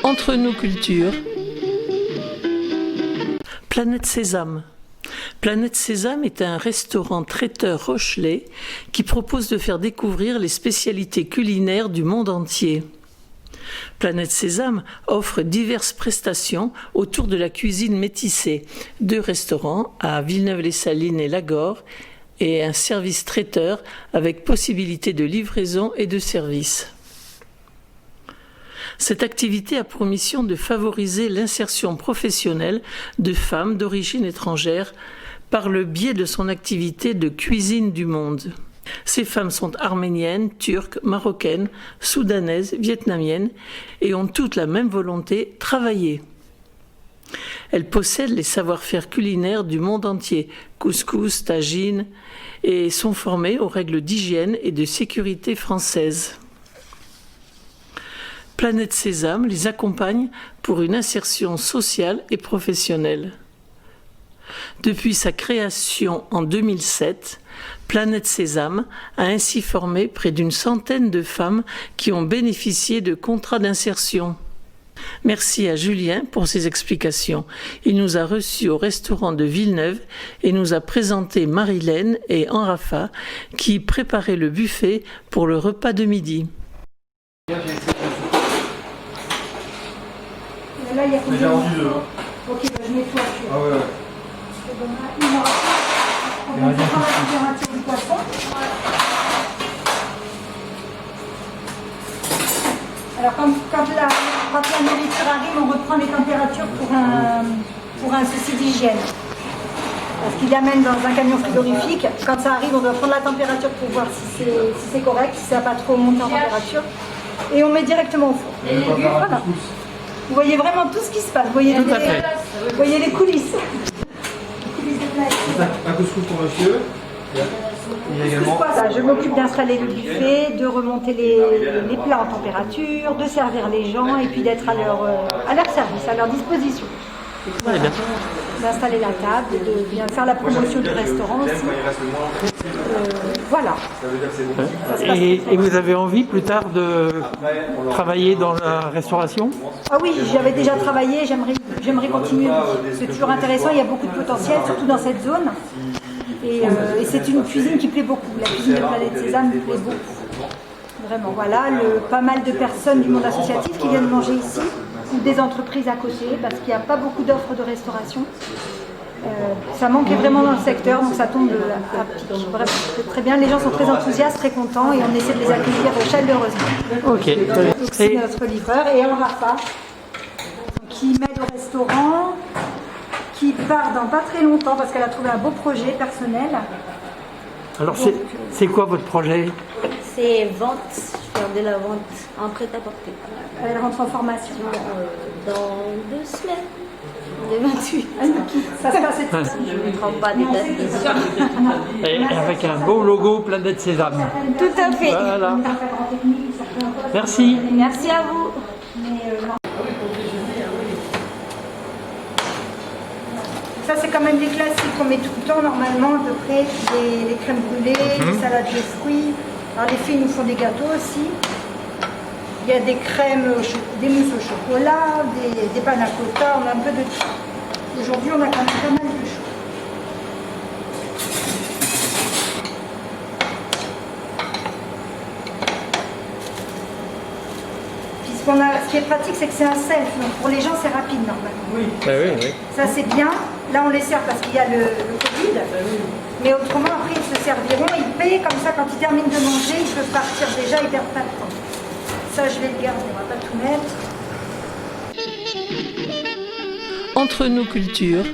Entre nos cultures. Planète Sésame. Planète Sésame est un restaurant traiteur rochelais qui propose de faire découvrir les spécialités culinaires du monde entier. Planète Sésame offre diverses prestations autour de la cuisine métissée, 2 restaurants à Villeneuve-les-Salines et Lagore et un service traiteur avec possibilité de livraison et de service. Cette activité a pour mission de favoriser l'insertion professionnelle de femmes d'origine étrangère par le biais de son activité de cuisine du monde. Ces femmes sont arméniennes, turques, marocaines, soudanaises, vietnamiennes et ont toutes la même volonté, travailler. Elles possèdent les savoir-faire culinaires du monde entier, couscous, tagine, et sont formées aux règles d'hygiène et de sécurité françaises. Planète Sésame les accompagne pour une insertion sociale et professionnelle. Depuis sa création en 2007, Planète Sésame a ainsi formé près d'une centaine de femmes qui ont bénéficié de contrats d'insertion. Merci à Julien pour ses explications. Il nous a reçus au restaurant de Villeneuve et nous a présenté Marilène et Enrafa qui préparaient le buffet pour le repas de midi. Là, il y a combien? J'ai rendu 2. Ok, bah, je nettoie. Ah ouais. On va prendre la température du poisson. Alors, quand la nourriture arrive, on reprend les températures pour un souci d'hygiène. Parce qu'il l'amène dans un camion frigorifique. Quand ça arrive, on doit prendre la température pour voir si c'est correct, si ça n'a pas trop monté en température. Et on met directement au four. Voilà. Vous voyez vraiment tout ce qui se passe. Vous voyez, vous voyez les coulisses. Un couscous pour monsieur. Et également. Voilà, je m'occupe d'installer le buffet, de remonter les plats en température, de servir les gens et puis d'être à leur service, à leur disposition. Voilà. D'installer la table, de bien faire la promotion du restaurant aussi. Voilà. Et vous avez envie plus tard de travailler dans la restauration? Ah oui, j'avais déjà travaillé, j'aimerais continuer. C'est toujours intéressant, il y a beaucoup de potentiel, surtout dans cette zone. Et c'est une cuisine qui plaît beaucoup. La cuisine de Planète Sésame me plaît beaucoup. Vraiment, voilà, pas mal de personnes du monde associatif qui viennent manger ici, ou des entreprises à côté, parce qu'il n'y a pas beaucoup d'offres de restauration. Ça manquait vraiment dans le secteur, donc ça tombe à pic. Vraiment, c'est très bien, les gens sont très enthousiastes, très contents, et on essaie de les accueillir chaleureusement. Ok. Donc c'est notre livreur, et Enrafa, qui m'aide au restaurant, qui part dans pas très longtemps, parce qu'elle a trouvé un beau projet personnel. Alors c'est quoi votre projet? C'est vente, faire de la vente en prêt-à-porter. Elle rentre en formation. Dans 2 semaines, le 28. Ça se passe cette Je ne prends pas des dates, bien sûr. Et avec un beau logo Planète Sésame. Tout à fait. Voilà. Merci. Merci à vous. Ça, c'est quand même des classiques qu'on met tout le temps, normalement, à peu près. Les crèmes brûlées, les salades de fruits. Alors, les filles nous font des gâteaux aussi. Il y a des crèmes, des mousses au chocolat, des panna cotta, on a un peu de tout. Aujourd'hui, on a quand même pas mal de choses. Ce qui est pratique, c'est que c'est un self. Donc, pour les gens, c'est rapide, normalement. Oui. Oui. Ça, c'est bien. Là, on les sert parce qu'il y a le Covid. Mais autrement, après, ils se serviront. Ils paient comme ça. Quand ils terminent de manger, ils peuvent partir déjà. Ils perdent pas de temps. Ça, je vais le garder. On va pas tout mettre. Entre nos cultures.